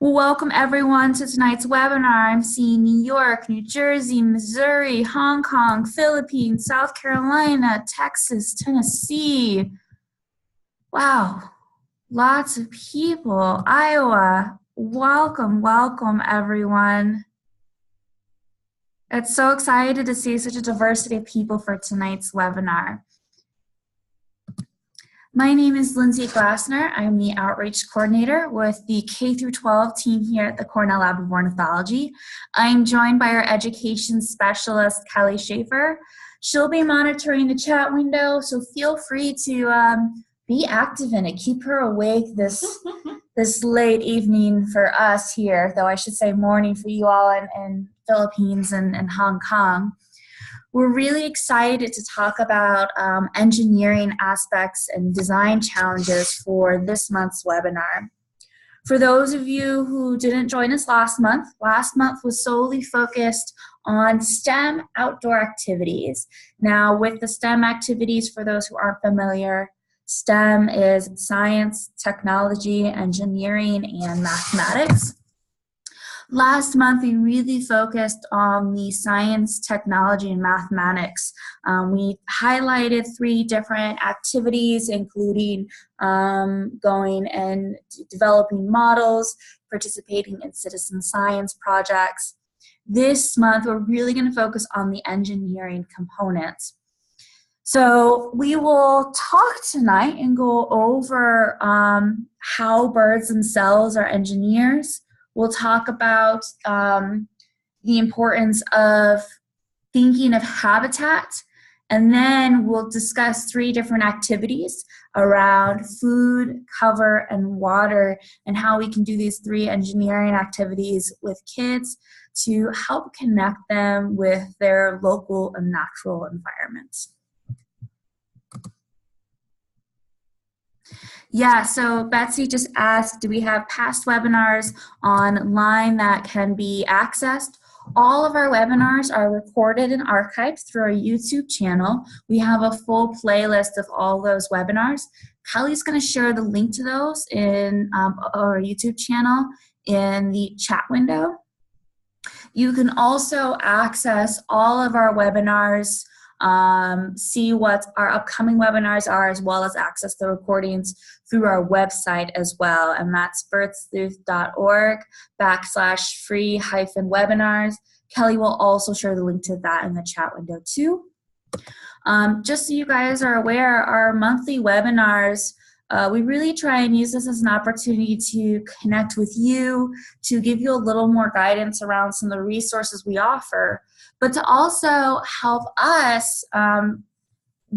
Well, welcome everyone to tonight's webinar. I'm seeing New York, New Jersey, Missouri, Hong Kong, Philippines, South Carolina, Texas, Tennessee. Wow, lots of people. Iowa, welcome, welcome everyone. It's so excited to see such a diversity of people for tonight's webinar. My name is Lindsay Glassner. I'm the Outreach Coordinator with the K-12 team here at the Cornell Lab of Ornithology. I'm joined by our Education Specialist, Kelly Schaefer. She'll be monitoring the chat window, so feel free to be active in it. Keep her awake this late evening for us here, though I should say morning for you all in Philippines and Hong Kong. We're really excited to talk about engineering aspects and design challenges for this month's webinar. For those of you who didn't join us last month was solely focused on STEM outdoor activities. Now, with the STEM activities, for those who aren't familiar, STEM is science, technology, engineering, and mathematics. Last month, we really focused on the science, technology, and mathematics. We highlighted 3 different activities, including going and developing models, participating in citizen science projects. This month, we're really going to focus on the engineering components. So we will talk tonight and go over how birds themselves are engineers. We'll talk about the importance of thinking of habitat, and then we'll discuss 3 different activities around food, cover, and water, and how we can do these 3 engineering activities with kids to help connect them with their local and natural environments. Yeah, so Betsy just asked, do we have past webinars online that can be accessed? All of our webinars are recorded and archived through our YouTube channel. We have a full playlist of all those webinars. Kelly's going to share the link to those in our YouTube channel in the chat window. You can also access all of our webinars, see what our upcoming webinars are, as well as access the recordings through our website as well, and that's birdsleuth.org/free-webinars. Kelly will also share the link to that in the chat window too. Just so you guys are aware, our monthly webinars, we really try and use this as an opportunity to connect with you, to give you a little more guidance around some of the resources we offer, but to also help us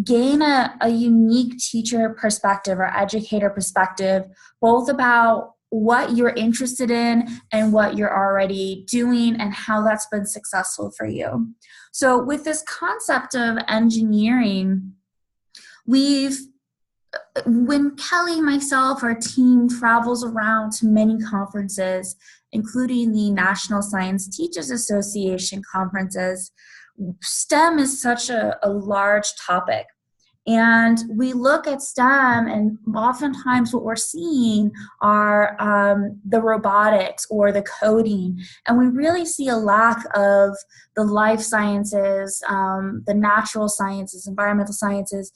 gain a unique teacher perspective or educator perspective, both about what you're interested in and what you're already doing and how that's been successful for you. So with this concept of engineering, when Kelly, myself, our team travels around to many conferences, including the National Science Teachers Association conferences, STEM is such a large topic. And we look at STEM, and oftentimes what we're seeing are the robotics or the coding. And we really see a lack of the life sciences, the natural sciences, environmental sciences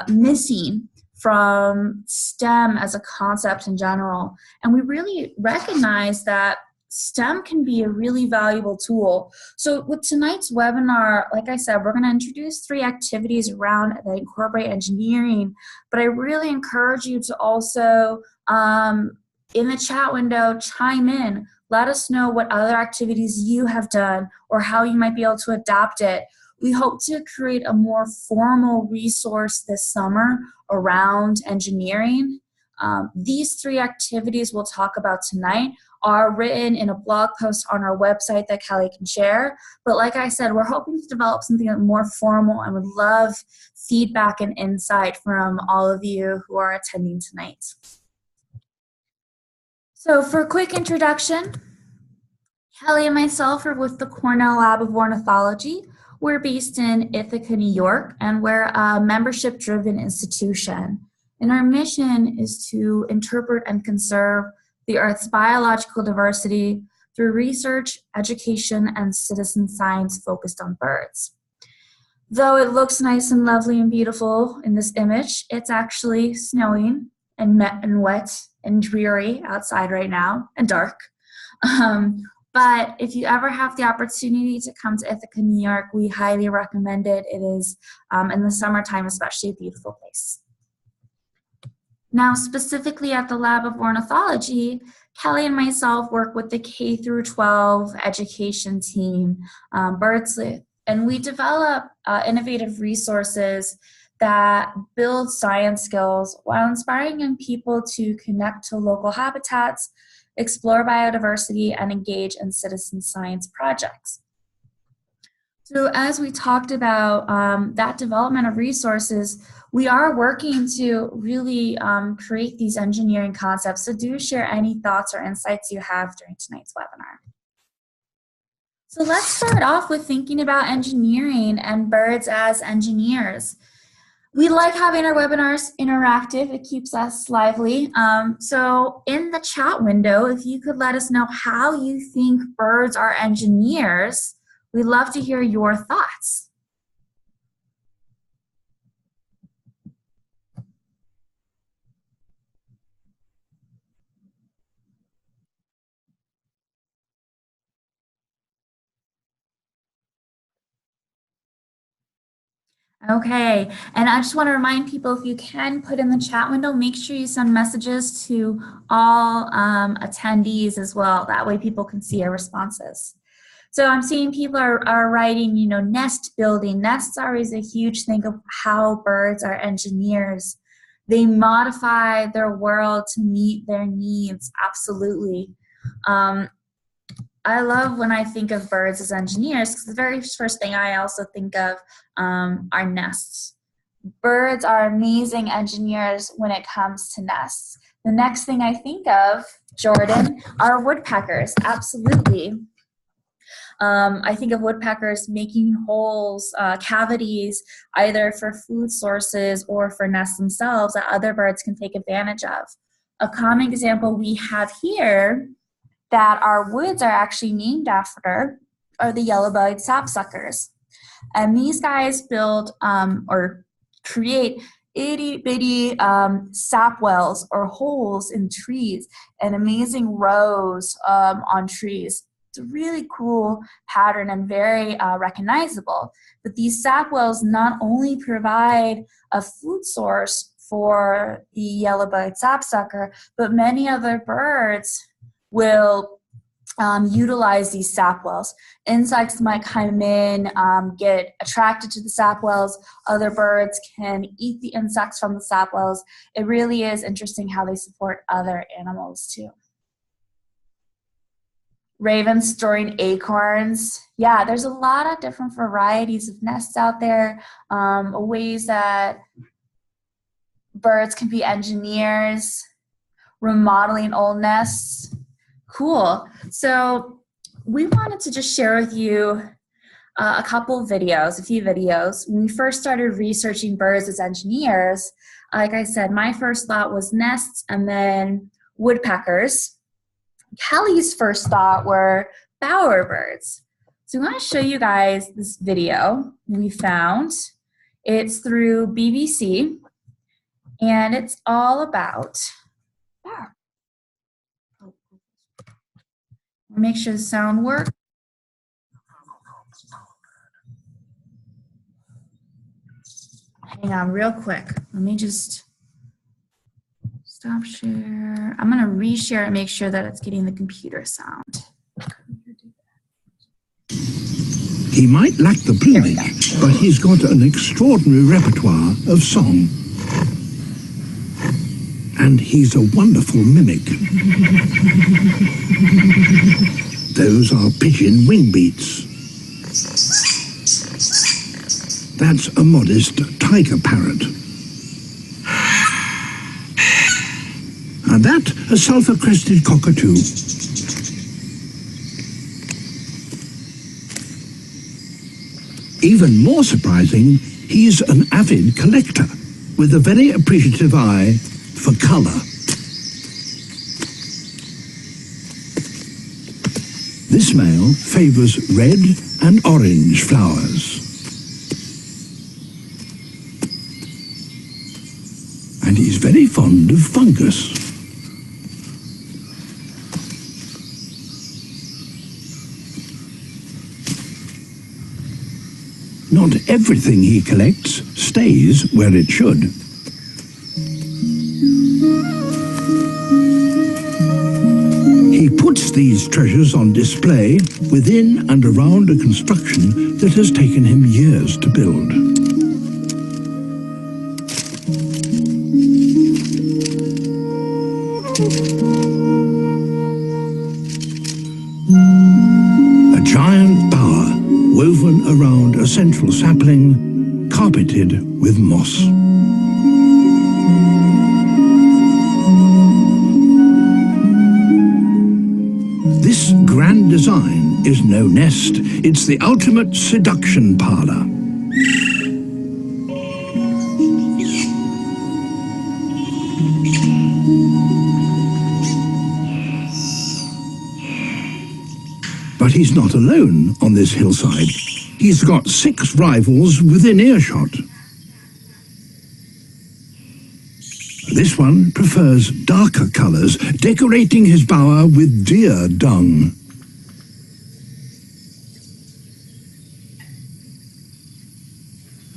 missing from STEM as a concept in general. And we really recognize that STEM can be a really valuable tool. So with tonight's webinar, like I said, we're going to introduce 3 activities around that incorporate engineering, but I really encourage you to also, in the chat window, chime in. Let us know what other activities you have done or how you might be able to adapt it. We hope to create a more formal resource this summer around engineering. These 3 activities we'll talk about tonight are written in a blog post on our website that Kelly can share. But like I said, we're hoping to develop something more formal and would love feedback and insight from all of you who are attending tonight. So for a quick introduction, Kelly and myself are with the Cornell Lab of Ornithology. We're based in Ithaca, New York, and we're a membership-driven institution. And our mission is to interpret and conserve the Earth's biological diversity through research, education, and citizen science focused on birds. Though it looks nice and lovely and beautiful in this image, it's actually snowing and wet and dreary outside right now, and dark. But if you ever have the opportunity to come to Ithaca, New York, we highly recommend it. It is, in the summertime especially, a beautiful place. Now, specifically at the Lab of Ornithology, Kelly and myself work with the K through 12 education team, Birdsleuth, and we develop innovative resources that build science skills while inspiring young people to connect to local habitats, explore biodiversity, and engage in citizen science projects. So as we talked about that development of resources, we are working to really create these engineering concepts. So do share any thoughts or insights you have during tonight's webinar. So let's start off with thinking about engineering and birds as engineers. We like having our webinars interactive. It keeps us lively. So in the chat window, if you could let us know how you think birds are engineers, we'd love to hear your thoughts. Okay, and I just want to remind people, if you can put in the chat window, make sure you send messages to all attendees as well. That way people can see our responses. So I'm seeing people are writing, you know, nest building. Nests are always a huge thing of how birds are engineers. They modify their world to meet their needs, absolutely. I love when I think of birds as engineers, because the very first thing I also think of are nests. Birds are amazing engineers when it comes to nests. The next thing I think of, Jordan, are woodpeckers, absolutely. I think of woodpeckers making holes, cavities, either for food sources or for nests themselves that other birds can take advantage of. A common example we have here that our woods are actually named after are the yellow-bellied sapsuckers. And these guys build or create itty-bitty sap wells or holes in trees and amazing rows on trees. It's a really cool pattern and very recognizable. But these sap wells not only provide a food source for the yellow-bellied sapsucker, but many other birds will utilize these sap wells. Insects might come in, get attracted to the sap wells. Other birds can eat the insects from the sap wells. It really is interesting how they support other animals too. Ravens storing acorns. Yeah, there's a lot of different varieties of nests out there, ways that birds can be engineers, remodeling old nests. Cool. So we wanted to just share with you a few videos. When we first started researching birds as engineers, like I said, my first thought was nests and then woodpeckers. Kelly's first thought were bowerbirds. So we want to show you guys this video we found. It's through BBC, and it's all about bowerbirds. Make sure the sound works. Hang on real quick. Let me just stop share. I'm going to reshare and make sure that it's getting the computer sound. He might lack the plumage, but he's got an extraordinary repertoire of song. And he's a wonderful mimic. Those are pigeon wing beats. That's a modest tiger parrot. And that, a sulphur-crested cockatoo. Even more surprising, he's an avid collector with a very appreciative eye for colour. This male favors red and orange flowers. And he's very fond of fungus. Not everything he collects stays where it should. He puts these treasures on display within and around a construction that has taken him years to build. A giant bower woven around a central sapling, carpeted with moss. This grand design is no nest, it's the ultimate seduction parlor. But he's not alone on this hillside. He's got 6 rivals within earshot. This one prefers darker colors, decorating his bower with deer dung.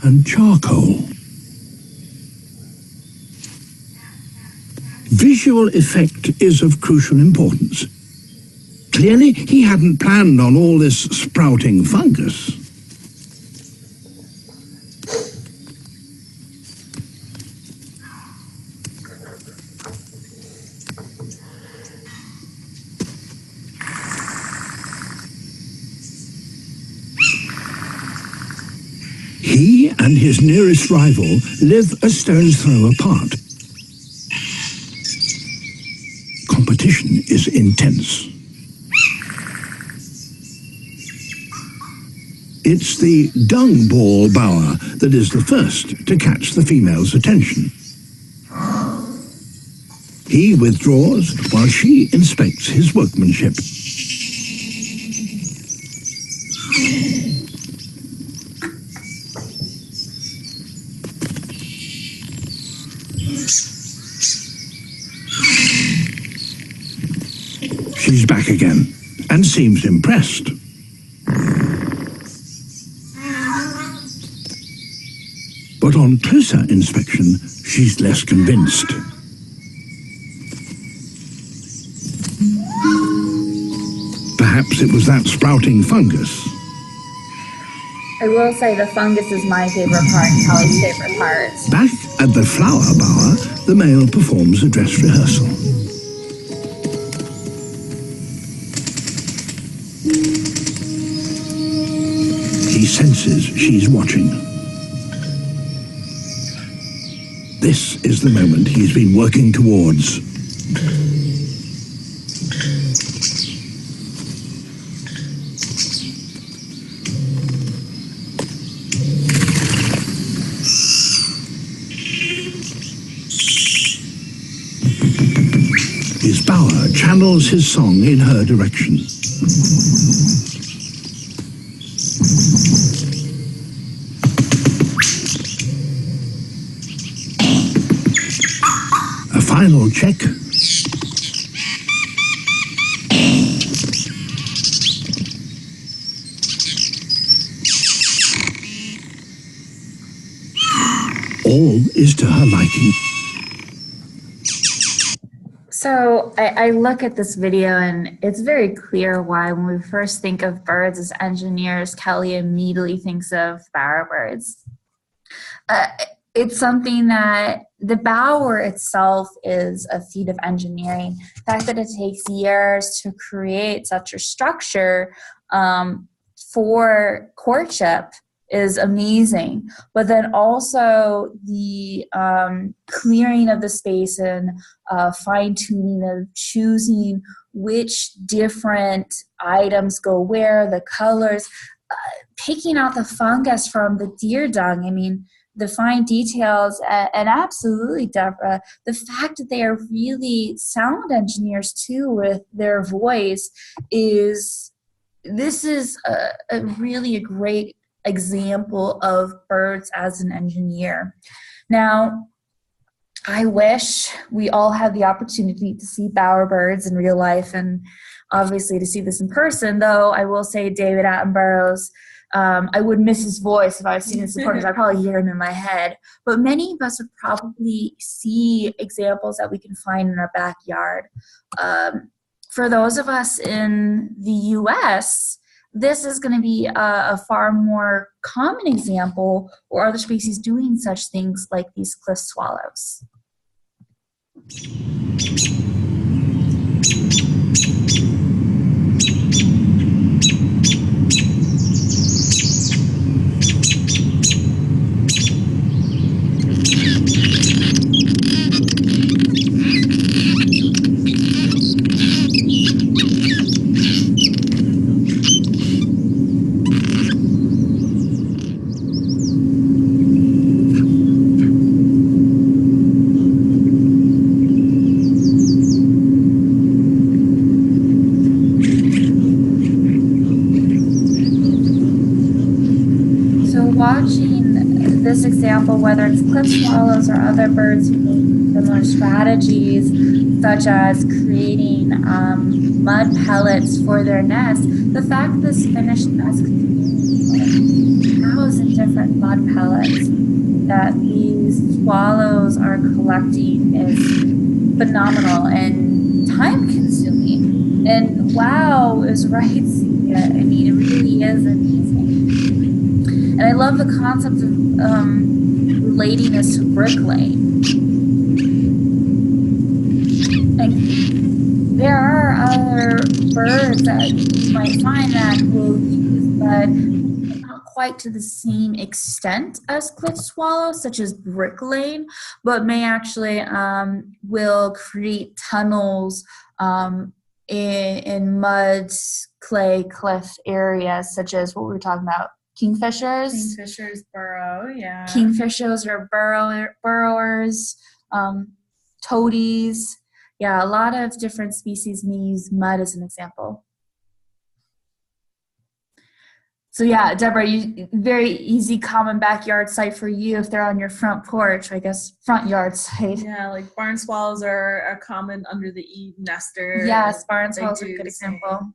And charcoal. Visual effect is of crucial importance. Clearly, he hadn't planned on all this sprouting fungus. He and his nearest rival live a stone's throw apart. Competition is intense. It's the dung ball bower that is the first to catch the female's attention. He withdraws while she inspects his workmanship. She's back again and seems impressed. But on closer inspection, she's less convinced. Perhaps it was that sprouting fungus. I will say the fungus is my favorite part and Kelly's favorite part. Back at the flower bower, the male performs a dress rehearsal. He senses she's watching. This is the moment he's been working towards. His bower channels his song in her direction. A final check. All is to her liking. So I look at this video and it's very clear why when we first think of birds as engineers, Kelly immediately thinks of bowerbirds. It's something that the bower itself is a feat of engineering. The fact that it takes years to create such a structure for courtship is amazing. But then also the clearing of the space and fine-tuning of choosing which different items go where, the colors, picking out the fungus from the deer dung. I mean, the fine details, and absolutely, Deborah, the fact that they are really sound engineers too with their voice is this is really a great example of birds as an engineer. Now, I wish we all had the opportunity to see bowerbirds in real life and obviously to see this in person, though I will say David Attenborough's, I would miss his voice if I was seeing this in person. I'd probably hear him in my head. But many of us would probably see examples that we can find in our backyard. For those of us in the US, this is going to be a far more common example, or other species doing such things like these cliff swallows. Watching this example, whether it's cliff swallows or other birds who make similar strategies, such as creating mud pellets for their nests, the fact this finished nest contains 1,000 different mud pellets that these swallows are collecting is phenomenal and time-consuming. And wow is right, Celia. I mean, it really is amazing. And I love the concept of relating this to bricklaying. And there are other birds that you might find that will use mud, not quite to the same extent as cliff swallows, such as bricklaying, but may actually will create tunnels in mud, clay, cliff areas, such as what we were talking about. Kingfishers. Kingfishers burrow, yeah. Kingfishers are burrowers, toadies. Yeah, a lot of different species may use mud as an example. So yeah, Deborah, very easy common backyard site for you if they're on your front porch, I guess front yard site. Yeah, like barn swallows are common under the eave nester. Yes, barn swallows are a good example.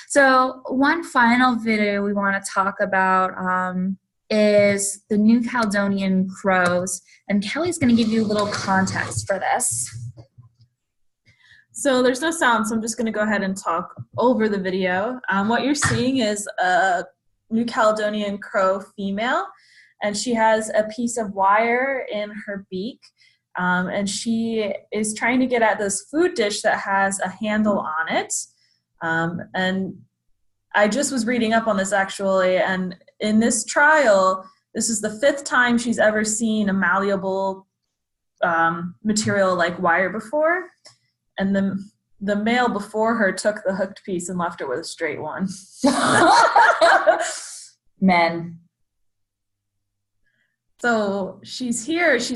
So one final video we want to talk about is the New Caledonian crows, and Kelly's going to give you a little context for this. So there's no sound, so I'm just going to go ahead and talk over the video. What you're seeing is a New Caledonian crow female, and she has a piece of wire in her beak, and she is trying to get at this food dish that has a handle on it. And I just was reading up on this actually, and in this trial, this is the 5th time she's ever seen a malleable material like wire before, and the male before her took the hooked piece and left her with a straight one. Men. So she's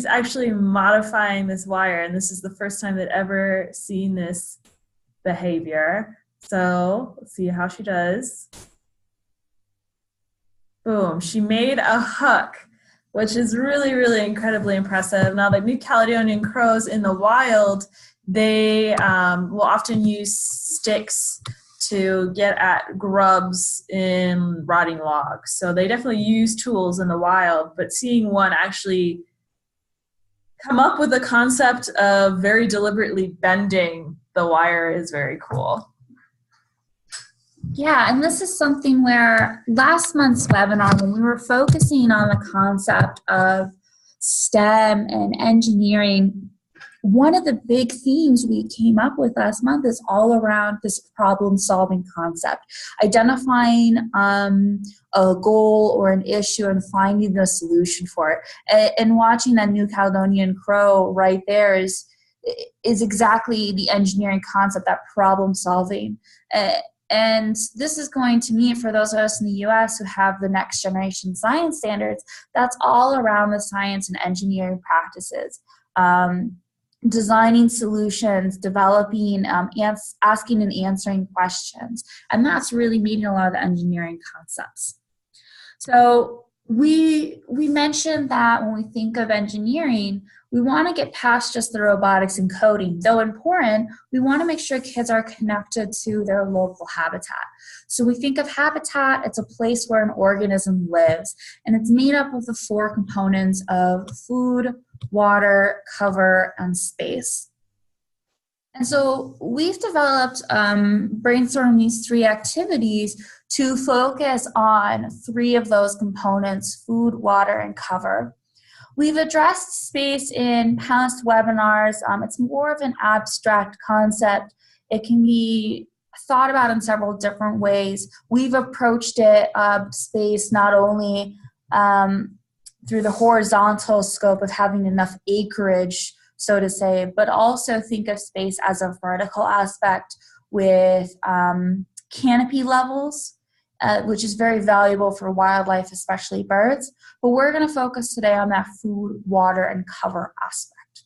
actually modifying this wire, and this is the first time they'd ever seen this behavior. So let's see how she does. Boom, she made a hook, which is really, really incredibly impressive. Now, the New Caledonian crows in the wild, they will often use sticks to get at grubs in rotting logs. So they definitely use tools in the wild, but seeing one actually come up with the concept of very deliberately bending the wire is very cool. Yeah, and this is something where last month's webinar, when we were focusing on the concept of STEM and engineering, one of the big themes we came up with last month is all around this problem-solving concept, identifying a goal or an issue and finding the solution for it. And watching that New Caledonian crow right there is exactly the engineering concept, that problem-solving. And this is going to mean, for those of us in the US who have the next generation science standards, that's all around the science and engineering practices. designing solutions, developing, asking and answering questions. And that's really meeting a lot of the engineering concepts. So we mentioned that when we think of engineering, we want to get past just the robotics and coding. Though important, we want to make sure kids are connected to their local habitat. So we think of habitat, it's a place where an organism lives, and it's made up of the 4 components of food, water, cover, and space. And so we've developed, brainstorming these 3 activities to focus on 3 of those components: food, water, and cover. We've addressed space in past webinars. It's more of an abstract concept. It can be thought about in several different ways. We've approached it, space, not only through the horizontal scope of having enough acreage, so to say, but also think of space as a vertical aspect with canopy levels, which is very valuable for wildlife, especially birds. But we're going to focus today on that food, water, and cover aspect.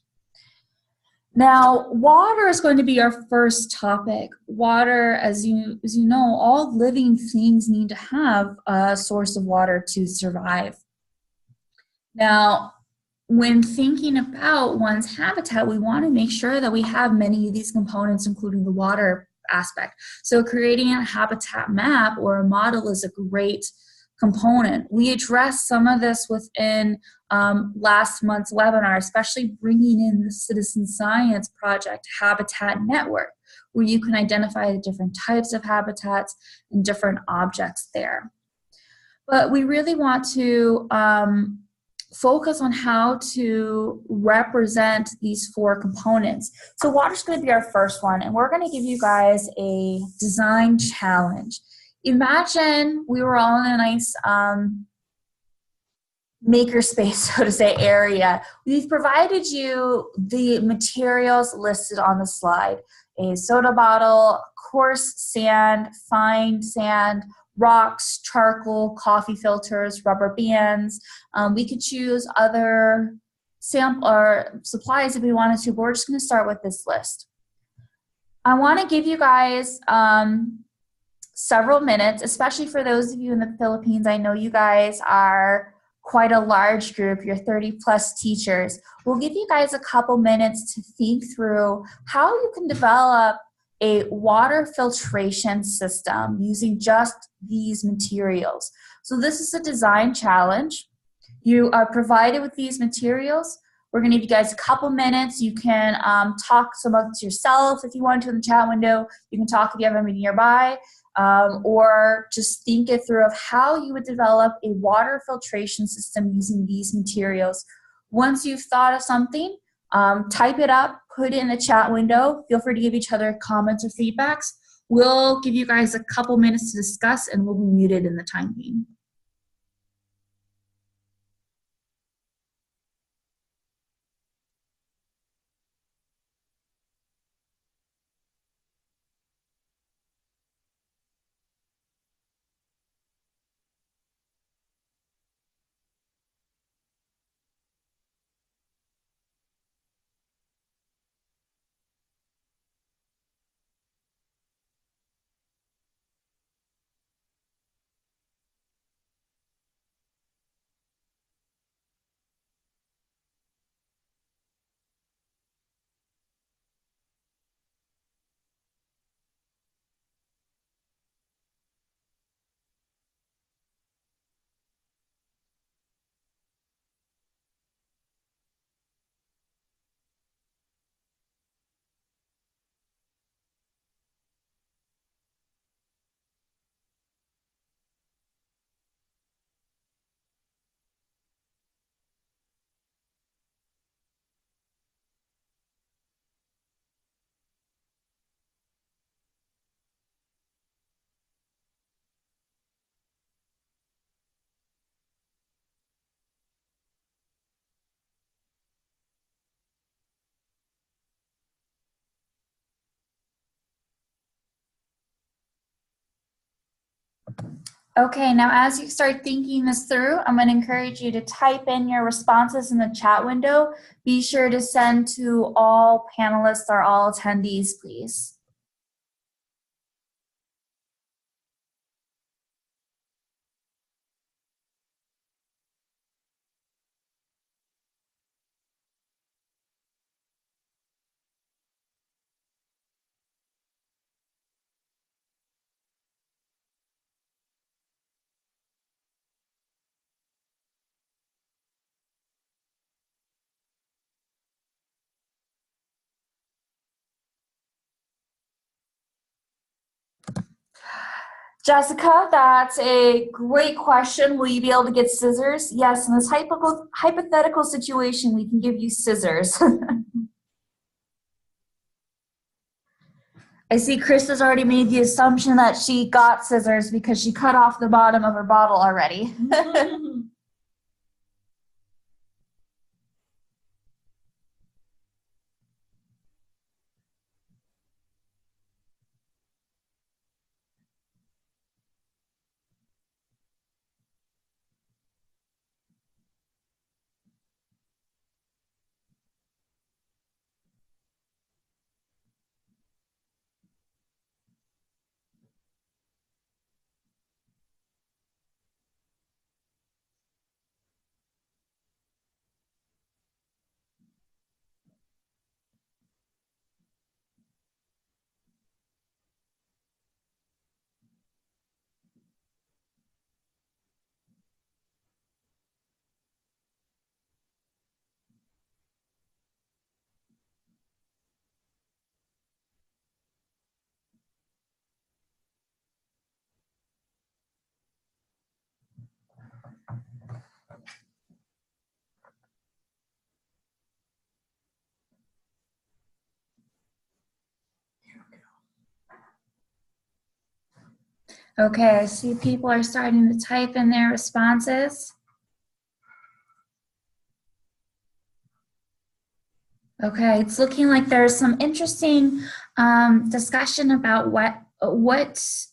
Now, water is going to be our first topic. Water, as you know, all living things need to have a source of water to survive. Now, when thinking about one's habitat, we want to make sure that we have many of these components, including the water aspect. So creating a habitat map or a model is a great component. We addressed some of this within last month's webinar, especially bringing in the citizen science project Habitat Network, where you can identify the different types of habitats and different objects there. But we really want to focus on how to represent these 4 components. So water's going to be our first one, and we're going to give you guys a design challenge. Imagine we were all in a nice makerspace, so to say, area. We've provided you the materials listed on the slide: a soda bottle, coarse sand, fine sand, rocks, charcoal, coffee filters, rubber bands. We could choose other sample or supplies if we wanted to, but we're just going to start with this list. I want to give you guys several minutes, especially for those of you in the Philippines. I know you guys are quite a large group. You're 30 plus teachers. We'll give you guys a couple minutes to think through how you can develop a water filtration system using just these materials. So this is a design challenge. You are provided with these materials. We're going to give you guys a couple minutes. You can talk some of it to yourself if you want to in the chat window. You can talk if you have anybody nearby, or just think it through of how you would develop a water filtration system using these materials. Once you've thought of something, type it up, put it in the chat window. Feel free to give each other comments or feedbacks. We'll give you guys a couple minutes to discuss, and we'll be muted in the time being. Okay, now as you start thinking this through, I'm going to encourage you to type in your responses in the chat window. Be sure to send to all panelists or all attendees, please. Jessica, that's a great question. Will you be able to get scissors? Yes, in this hypothetical situation, we can give you scissors. I see Chris has already made the assumption that she got scissors because she cut off the bottom of her bottle already. Okay, I see people are starting to type in their responses. Okay, it's looking like there's some interesting discussion about what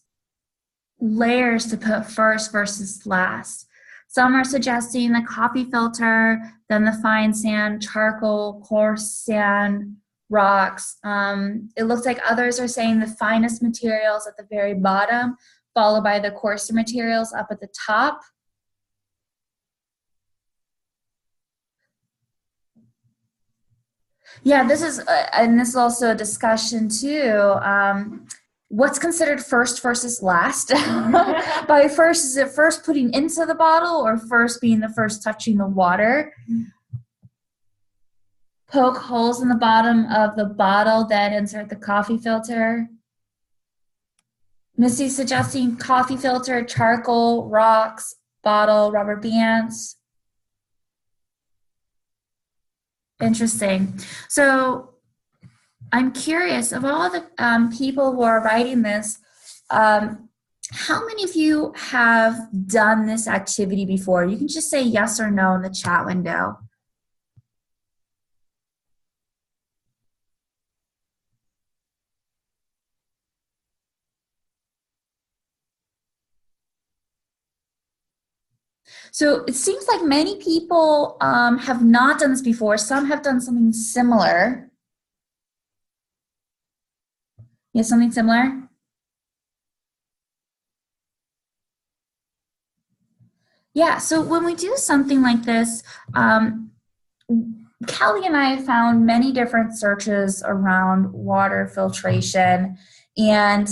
layers to put first versus last. Some are suggesting the coffee filter, then the fine sand, charcoal, coarse sand, rocks. It looks like others are saying the finest materials at the very bottom, followed by the coarser materials up at the top. Yeah, this is, and this is also a discussion too. What's considered first versus last? By first, is it first putting into the bottle or first being the first touching the water? Poke holes in the bottom of the bottle, then insert the coffee filter. Missy suggesting coffee filter, charcoal, rocks, bottle, rubber bands. Interesting. So I'm curious, of all the people who are writing this, how many of you have done this activity before? You can just say yes or no in the chat window. So it seems like many people have not done this before. Some have done something similar. Yes, something similar? Yeah, so when we do something like this, Kelly and I found many different searches around water filtration and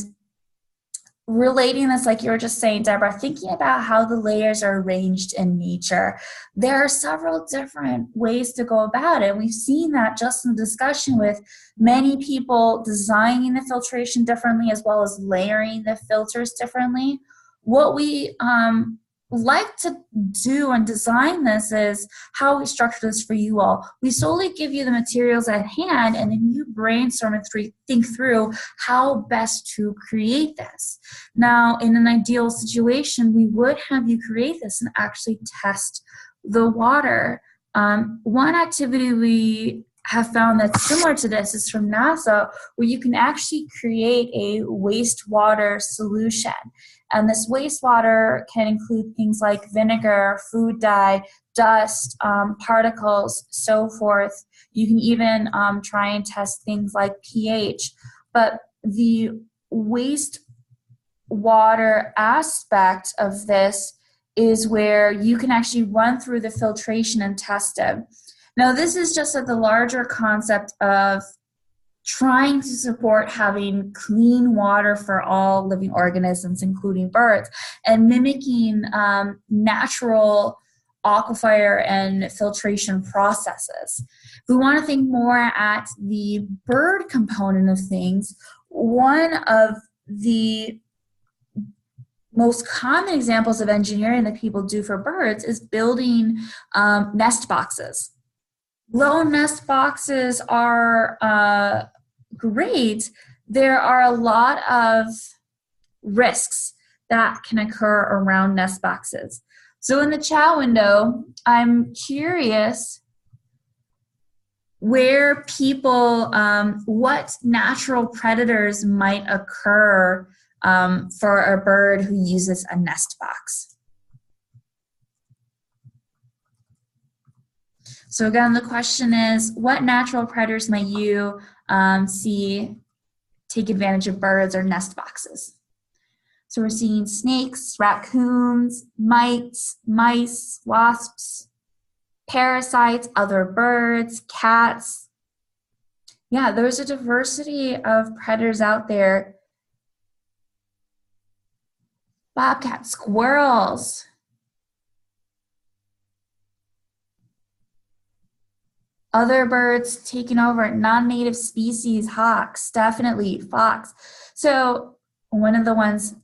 relating this, like you were just saying, Deborah, thinking about how the layers are arranged in nature. There are several different ways to go about it. We've seen that just in the discussion with many people designing the filtration differently as well as layering the filters differently. What we like to do and design this is how we structure this for you all. We solely give you the materials at hand, and then you brainstorm and think through how best to create this. Now, in an ideal situation, we would have you create this and actually test the water. One activity we have found that's similar to this is from NASA, where you can actually create a wastewater solution. And this wastewater can include things like vinegar, food dye, dust, particles, so forth. You can even try and test things like pH. But the wastewater aspect of this is where you can actually run through the filtration and test it. Now, this is just at the larger concept of trying to support having clean water for all living organisms, including birds, and mimicking natural aquifer and filtration processes. If we want to think more at the bird component of things, one of the most common examples of engineering that people do for birds is building nest boxes. Though nest boxes are great, there are a lot of risks that can occur around nest boxes. So in the chat window, I'm curious where people, what natural predators might occur for a bird who uses a nest box. So again, the question is, what natural predators might you see take advantage of birds or nest boxes? So we're seeing snakes, raccoons, mites, mice, wasps, parasites, other birds, cats. Yeah, there's a diversity of predators out there. Bobcats, squirrels. Other birds taking over, non-native species, hawks, definitely, fox. So one of the ones,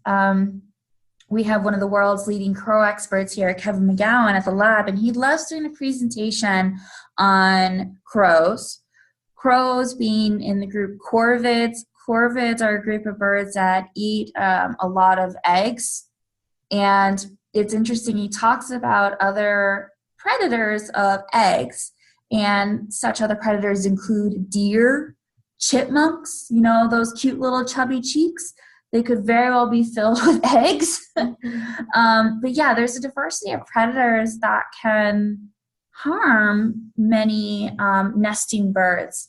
we have one of the world's leading crow experts here, Kevin McGowan at the lab, and he loves doing a presentation on crows. Crows being in the group corvids. Corvids are a group of birds that eat a lot of eggs. And it's interesting, he talks about other predators of eggs. And such other predators include deer, chipmunks, you know, those cute little chubby cheeks. They could very well be filled with eggs. But yeah, there's a diversity of predators that can harm many nesting birds.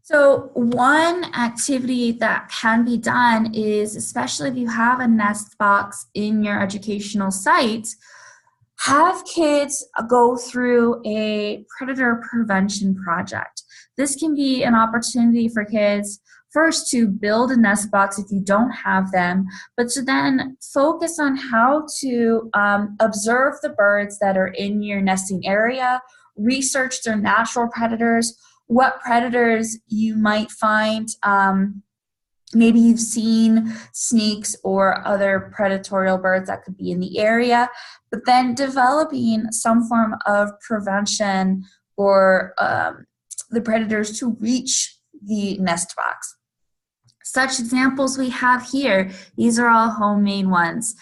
So one activity that can be done is, especially if you have a nest box in your educational site, have kids go through a predator prevention project. This can be an opportunity for kids first to build a nest box if you don't have them, but to then focus on how to observe the birds that are in your nesting area, research their natural predators, what predators you might find. Maybe you've seen snakes or other predatory birds that could be in the area, but then developing some form of prevention for the predators to reach the nest box. Such examples we have here, these are all homemade ones.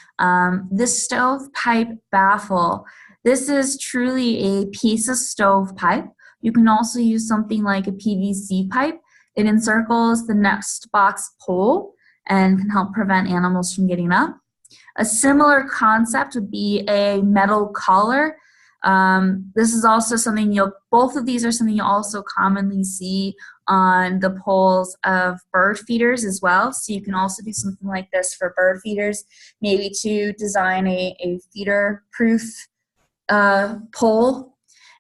This stovepipe baffle, this is truly a piece of stovepipe. You can also use something like a PVC pipe. It encircles the nest box pole and can help prevent animals from getting up. A similar concept would be a metal collar. This is also something both of these are something you also commonly see on the poles of bird feeders as well. So you can also do something like this for bird feeders, maybe to design a feeder-proof pole.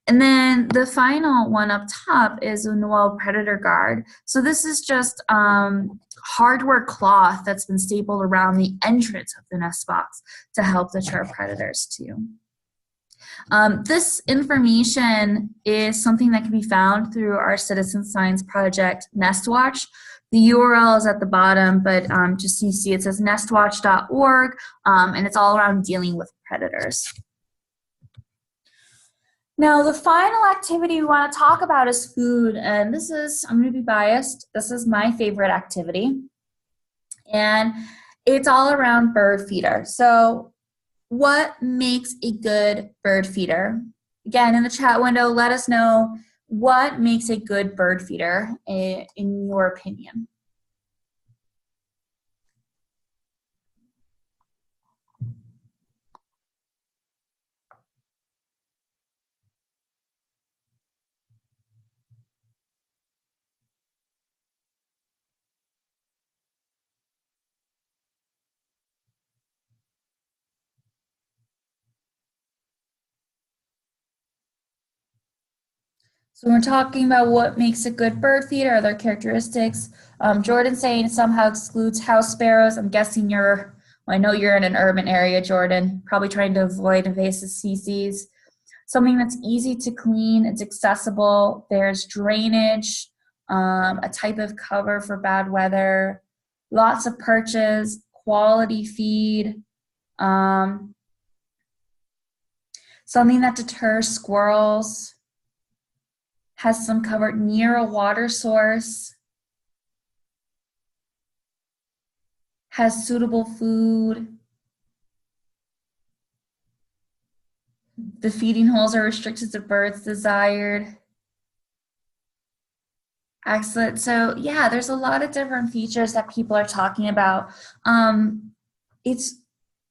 And then the final one up top is a Noel Predator Guard. So this is just hardware cloth that's been stapled around the entrance of the nest box to help deter predators too. This information is something that can be found through our citizen science project, NestWatch. The URL is at the bottom, but just so you see, it says nestwatch.org, and it's all around dealing with predators. Now, the final activity we want to talk about is food, and this is, I'm going to be biased, this is my favorite activity, and it's all around bird feeder. So what makes a good bird feeder? Again, in the chat window, let us know what makes a good bird feeder in your opinion. So we're talking about what makes a good bird feeder, other characteristics. Jordan's saying somehow excludes house sparrows. I'm guessing well, I know you're in an urban area, Jordan, probably trying to avoid invasive species. Something that's easy to clean, it's accessible, there's drainage, a type of cover for bad weather, lots of perches, quality feed, something that deters squirrels, has some cover near a water source, has suitable food. The feeding holes are restricted to birds desired. Excellent. So yeah, there's a lot of different features that people are talking about. It's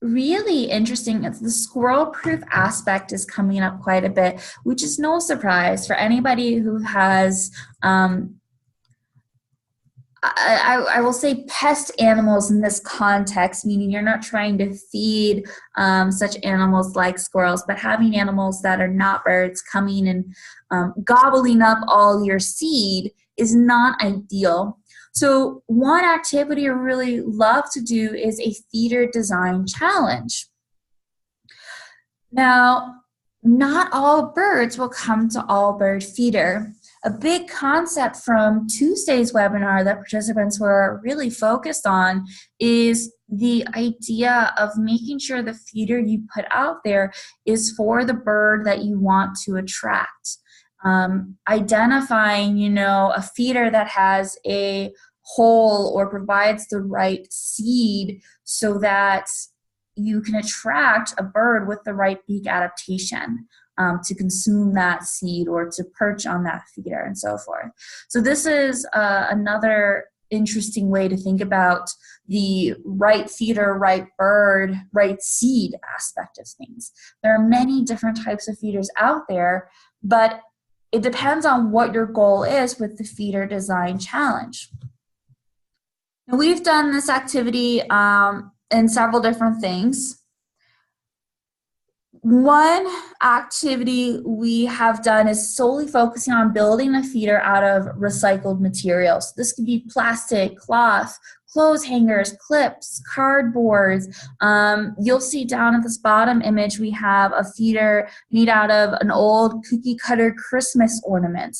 really interesting. The squirrel-proof aspect is coming up quite a bit, which is no surprise for anybody who has I will say pest animals in this context, meaning you're not trying to feed such animals like squirrels, but having animals that are not birds coming and gobbling up all your seed is not ideal. So one activity I really love to do is a feeder design challenge. Now, not all birds will come to all bird feeder. A big concept from Tuesday's webinar that participants were really focused on is the idea of making sure the feeder you put out there is for the bird that you want to attract. Identifying, a feeder that has a hole or provides the right seed so that you can attract a bird with the right beak adaptation to consume that seed or to perch on that feeder and so forth. So this is another interesting way to think about the right feeder, right bird, right seed aspect of things. There are many different types of feeders out there, but it depends on what your goal is with the feeder design challenge. Now, we've done this activity in several different things. One activity we have done is solely focusing on building a feeder out of recycled materials. This could be plastic, cloth, clothes hangers, clips, cardboard. You'll see down at this bottom image we have a feeder made out of an old cookie cutter Christmas ornament,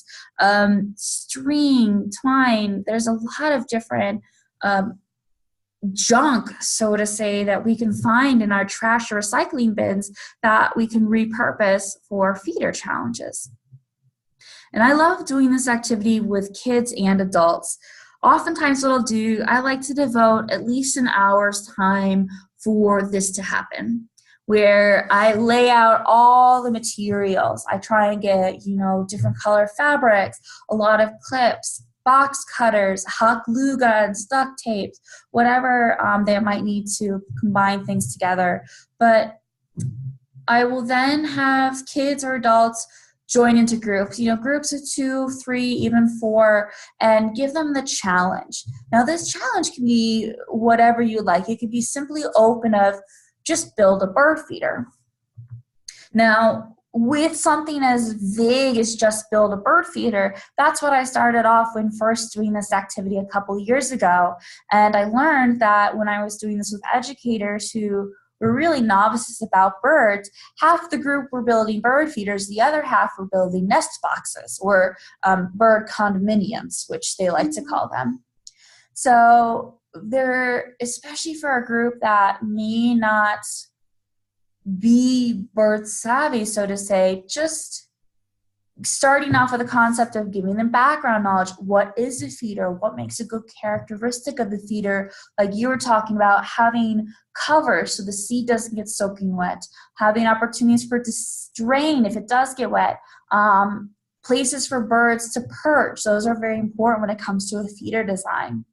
string, twine. There's a lot of different junk, so to say, that we can find in our trash or recycling bins that we can repurpose for feeder challenges. And I love doing this activity with kids and adults. Oftentimes what I'll do, I like to devote at least an hour's time for this to happen, where I lay out all the materials. I try and get, different color fabrics, a lot of clips, box cutters, hot glue guns, duct tapes, whatever they might need to combine things together. But I will then have kids or adults join into groups, groups of 2, 3, even 4, and give them the challenge. Now, this challenge can be whatever you like. It could be simply open of just build a bird feeder. Now, with something as vague as just build a bird feeder, that's what I started off when first doing this activity a couple years ago. And I learned that when I was doing this with educators who were really novices about birds, half the group were building bird feeders, the other half were building nest boxes or bird condominiums, which they like to call them. So especially for a group that may not be bird savvy, so to say, just starting off with the concept of giving them background knowledge. What is a feeder? What makes a good characteristic of the feeder? Like you were talking about, having cover so the seed doesn't get soaking wet, having opportunities for it to drain if it does get wet, places for birds to perch. Those are very important when it comes to a feeder design.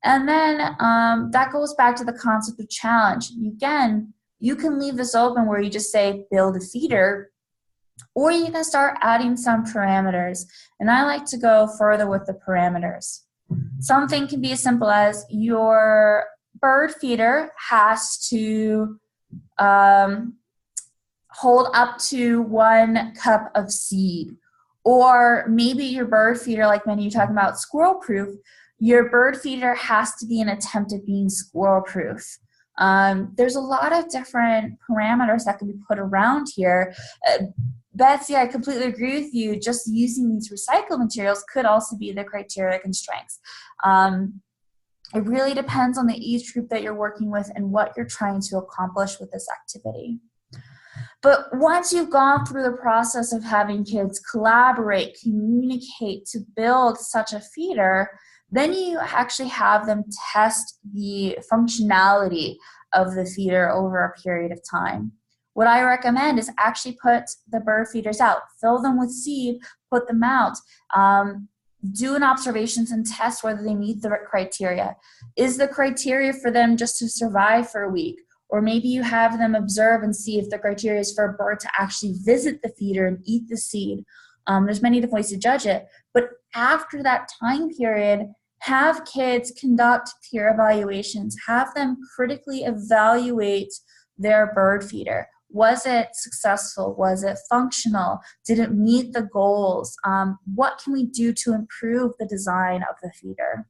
And then that goes back to the concept of challenge. Again, you can leave this open where you just say build a feeder, or you can start adding some parameters. And I like to go further with the parameters. Something can be as simple as your bird feeder has to hold up to 1 cup of seed, Or maybe your bird feeder, like many of you talking about squirrel proof, your bird feeder has to be an attempt at being squirrel proof. There's a lot of different parameters that can be put around here. Betsy, I completely agree with you. Just using these recycled materials could also be the criteria constraints. It really depends on the age group that you're working with and what you're trying to accomplish with this activity. But once you've gone through the process of having kids collaborate, communicate to build such a feeder, then you actually have them test the functionality of the feeder over a period of time. What I recommend is actually put the bird feeders out, fill them with seed, put them out, do an observations and test whether they meet the criteria. Is the criteria for them just to survive for a week? Or maybe you have them observe and see if the criteria is for a bird to actually visit the feeder and eat the seed. There's many different ways to judge it. But after that time period, have kids conduct peer evaluations. Have them critically evaluate their bird feeder. Was it successful? Was it functional? Did it meet the goals? What can we do to improve the design of the feeder?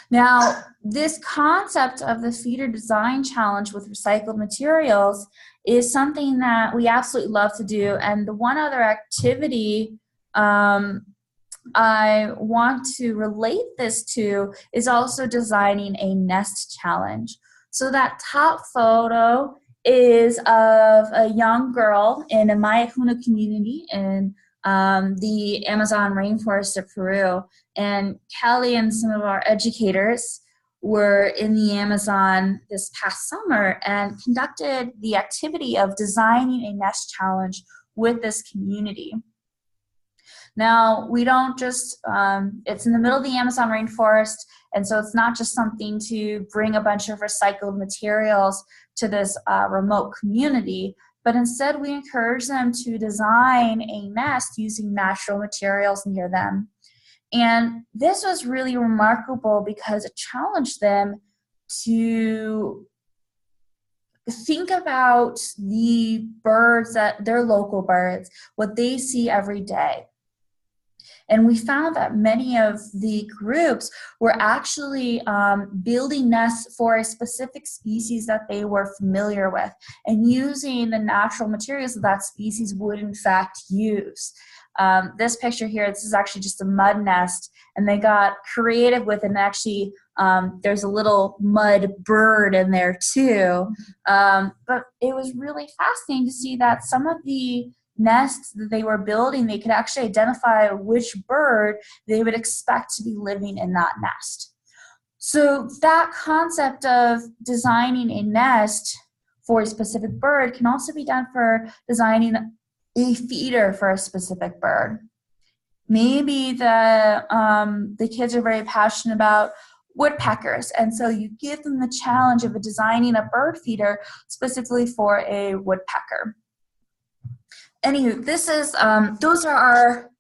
Now, this concept of the feeder design challenge with recycled materials is something that we absolutely love to do. And the one other activity I want to relate this to is also designing a nest challenge. So that top photo is of a young girl in a Mayahuna community in the Amazon rainforest of Peru. And Kelly and some of our educators were in the Amazon this past summer and conducted the activity of designing a nest challenge with this community. Now, we don't just, it's in the middle of the Amazon rainforest, and so it's not just something to bring a bunch of recycled materials to this remote community, but instead we encourage them to design a nest using natural materials near them. And this was really remarkable because it challenged them to think about the birds, that their local birds, what they see every day. And we found that many of the groups were actually building nests for a specific species that they were familiar with and using the natural materials that species would in fact use. This picture here, this is actually just a mud nest, and they got creative with it, and actually there's a little mud bird in there too. But it was really fascinating to see that some of the nests that they were building, they could actually identify which bird they would expect to be living in that nest. So that concept of designing a nest for a specific bird can also be done for designing a feeder for a specific bird. Maybe the kids are very passionate about woodpeckers, and so you give them the challenge of designing a bird feeder specifically for a woodpecker. Anywho, this is those are our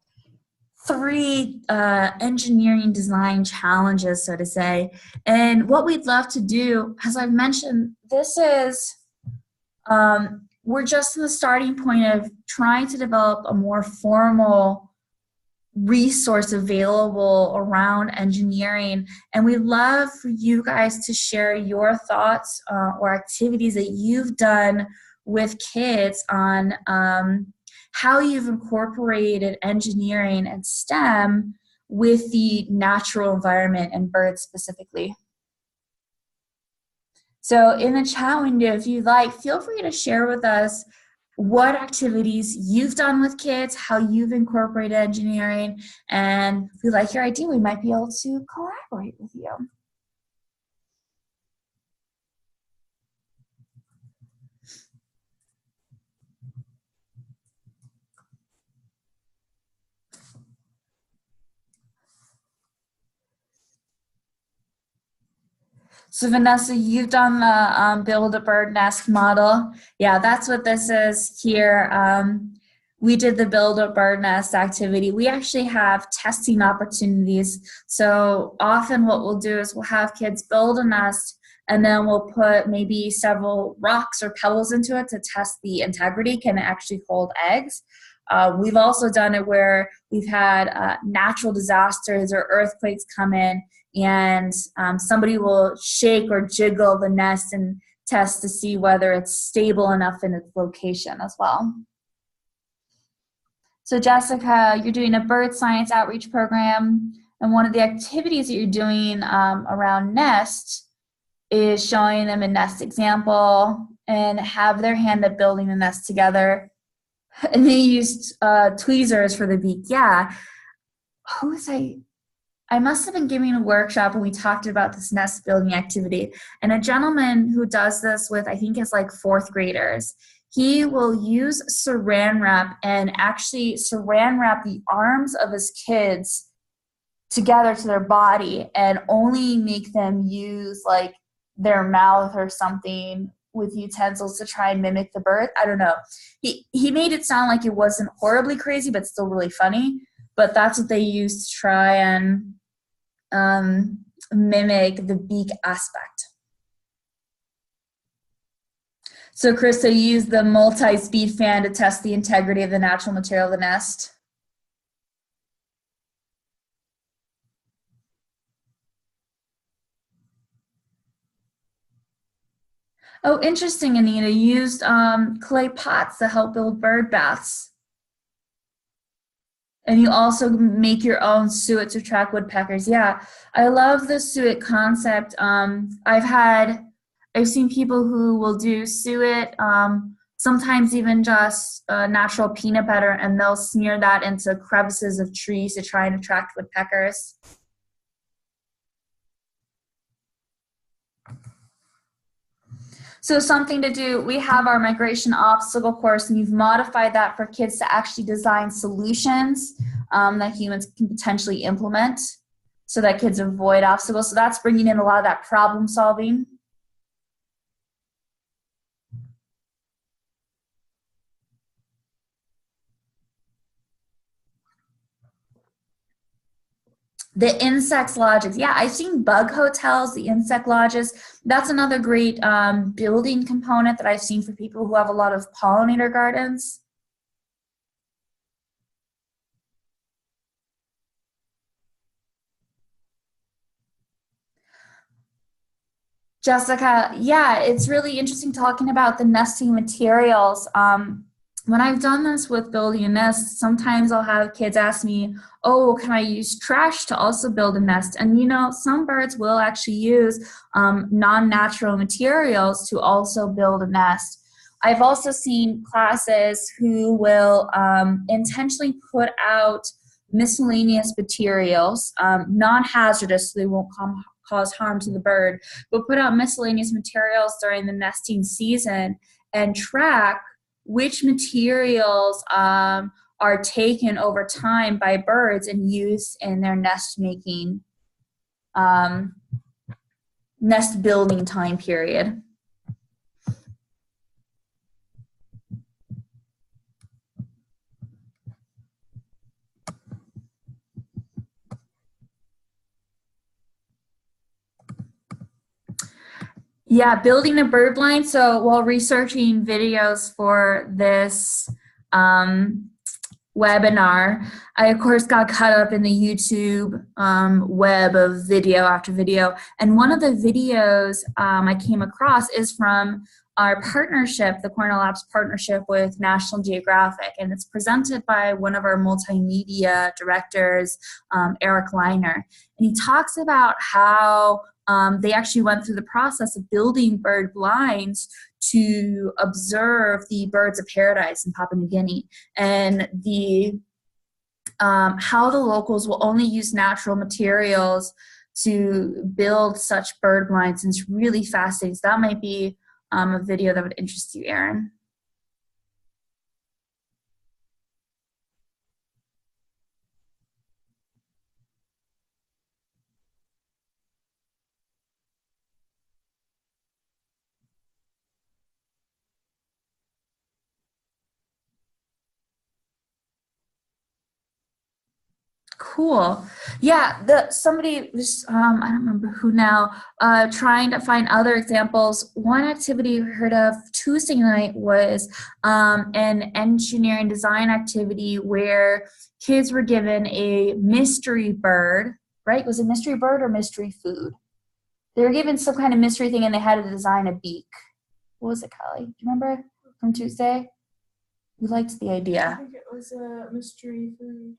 three engineering design challenges, so to say. And what we'd love to do, as I've mentioned, this is we're just in the starting point of trying to develop a more formal resource available around engineering, and we'd love for you guys to share your thoughts or activities that you've done with kids on how you've incorporated engineering and STEM with the natural environment and birds specifically. So in the chat window, if you'd like, feel free to share with us what activities you've done with kids, how you've incorporated engineering, and if we like your idea, we might be able to collaborate with you. So Vanessa, you've done the build a bird nest model. Yeah, that's what this is here. We did the build a bird nest activity. We actually have testing opportunities. So often what we'll do is we'll have kids build a nest, and then we'll put maybe several rocks or pebbles into it to test the integrity. Can it actually hold eggs? We've also done it where we've had natural disasters or earthquakes come in, and somebody will shake or jiggle the nest and test to see whether it's stable enough in its location as well. So Jessica, you're doing a bird science outreach program, and one of the activities that you're doing around nest is showing them a nest example and have their hand at building the nest together. And they used tweezers for the beak. Yeah. Who was I must have been giving a workshop when we talked about this nest building activity. And a gentleman who does this with, I think it's like fourth graders, he will use saran wrap and actually saran wrap the arms of his kids together to their body and only make them use like their mouth or something with utensils to try and mimic the bird. I don't know. He made it sound like it wasn't horribly crazy, but still really funny. But that's what they used to try and mimic the beak aspect. So Chris, you used the multi-speed fan to test the integrity of the natural material of the nest. Oh, interesting, Anita. You used clay pots to help build bird baths. And you also make your own suet to attract woodpeckers. Yeah, I love the suet concept. I've seen people who will do suet, sometimes even just natural peanut butter, and they'll smear that into crevices of trees to try and attract woodpeckers. So something to do, we have our migration obstacle course, and you've modified that for kids to actually design solutions that humans can potentially implement so that kids avoid obstacles. So that's bringing in a lot of that problem solving. The insects lodges. Yeah, I've seen bug hotels, the insect lodges. That's another great building component that I've seen for people who have a lot of pollinator gardens. Jessica, yeah, it's really interesting talking about the nesting materials. When I've done this with building a nest, sometimes I'll have kids ask me, oh, can I use trash to also build a nest? And you know, some birds will actually use non-natural materials to also build a nest. I've also seen classes who will intentionally put out miscellaneous materials, non-hazardous, so they won't cause harm to the bird, but put out miscellaneous materials during the nesting season and track which materials are taken over time by birds and used in their nest making, nest building time period. Yeah, building a bird blind. So while researching videos for this webinar, I of course got caught up in the YouTube web of video after video. And one of the videos I came across is from our partnership, the Cornell Labs partnership with National Geographic. And it's presented by one of our multimedia directors, Eric Leiner. And he talks about how they actually went through the process of building bird blinds to observe the birds of paradise in Papua New Guinea, and the how the locals will only use natural materials to build such bird blinds. And it's really fascinating. So that might be a video that would interest you, Erin. Cool. Yeah, somebody was, I don't remember who now, trying to find other examples. One activity we heard of Tuesday night was an engineering design activity where kids were given a mystery bird, right? Was it mystery bird or mystery food? They were given some kind of mystery thing and they had to design a beak. What was it, Callie? Do you remember from Tuesday? We liked the idea. I think it was a mystery food.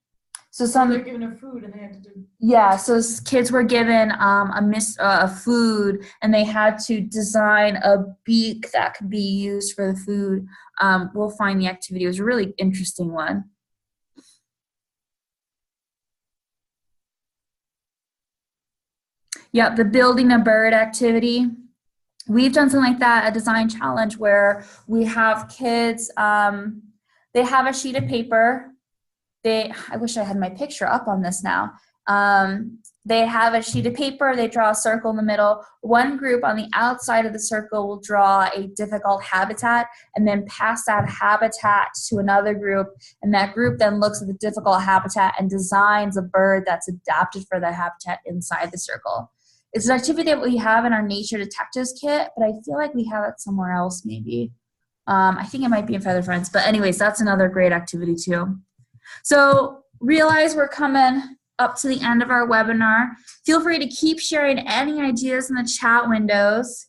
So They're given a food and they had to do. Yeah, so kids were given a food and they had to design a beak that could be used for the food. We'll find the activity. It was a really interesting one. Yeah, the building a bird activity. We've done something like that, a design challenge where we have kids, they have a sheet of paper. I wish I had my picture up on this now. They have a sheet of paper, they draw a circle in the middle. One group on the outside of the circle will draw a difficult habitat and then pass that habitat to another group, and that group then looks at the difficult habitat and designs a bird that's adapted for that habitat inside the circle. It's an activity that we have in our Nature Detectives kit, but I feel like we have it somewhere else maybe. I think it might be in Feather Friends, but anyways, that's another great activity too. So realize we're coming up to the end of our webinar. Feel free to keep sharing any ideas in the chat windows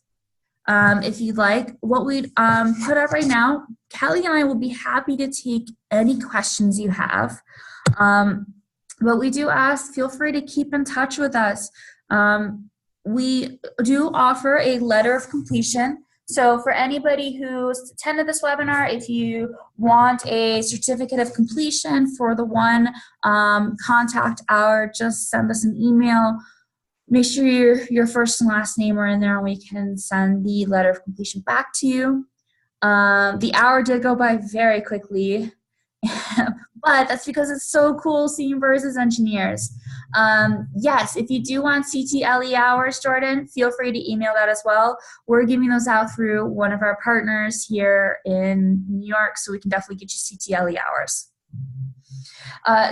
if you'd like. What we'd put up right now, Kelly and I will be happy to take any questions you have. But we do ask, feel free to keep in touch with us. We do offer a letter of completion. So for anybody who's attended this webinar, if you want a certificate of completion for the one contact hour, just send us an email. Make sure your first and last name are in there and we can send the letter of completion back to you. The hour did go by very quickly, but that's because it's so cool seeing birds as engineers. Yes, if you do want CTLE hours, Jordan, feel free to email that as well. We're giving those out through one of our partners here in New York, so we can definitely get you CTLE hours.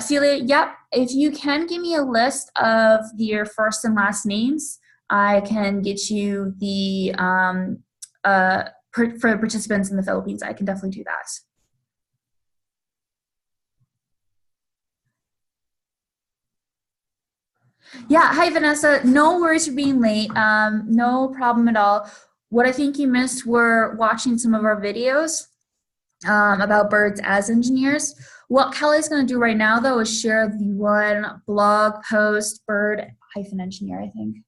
Celia, yep, if you can give me a list of your first and last names, I can get you the, for participants in the Philippines, I can definitely do that. Yeah, hi Vanessa. No worries for being late. No problem at all. What I think you missed were watching some of our videos about birds as engineers. What Kelly's going to do right now, though, is share the one blog post, bird-engineer, I think.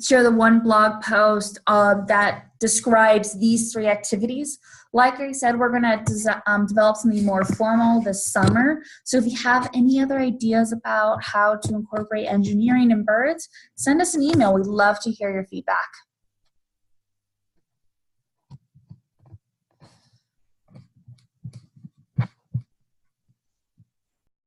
Share the one blog post that describes these 3 activities. Like I said, we're going to develop something more formal this summer. So if you have any other ideas about how to incorporate engineering in birds, send us an email. We'd love to hear your feedback.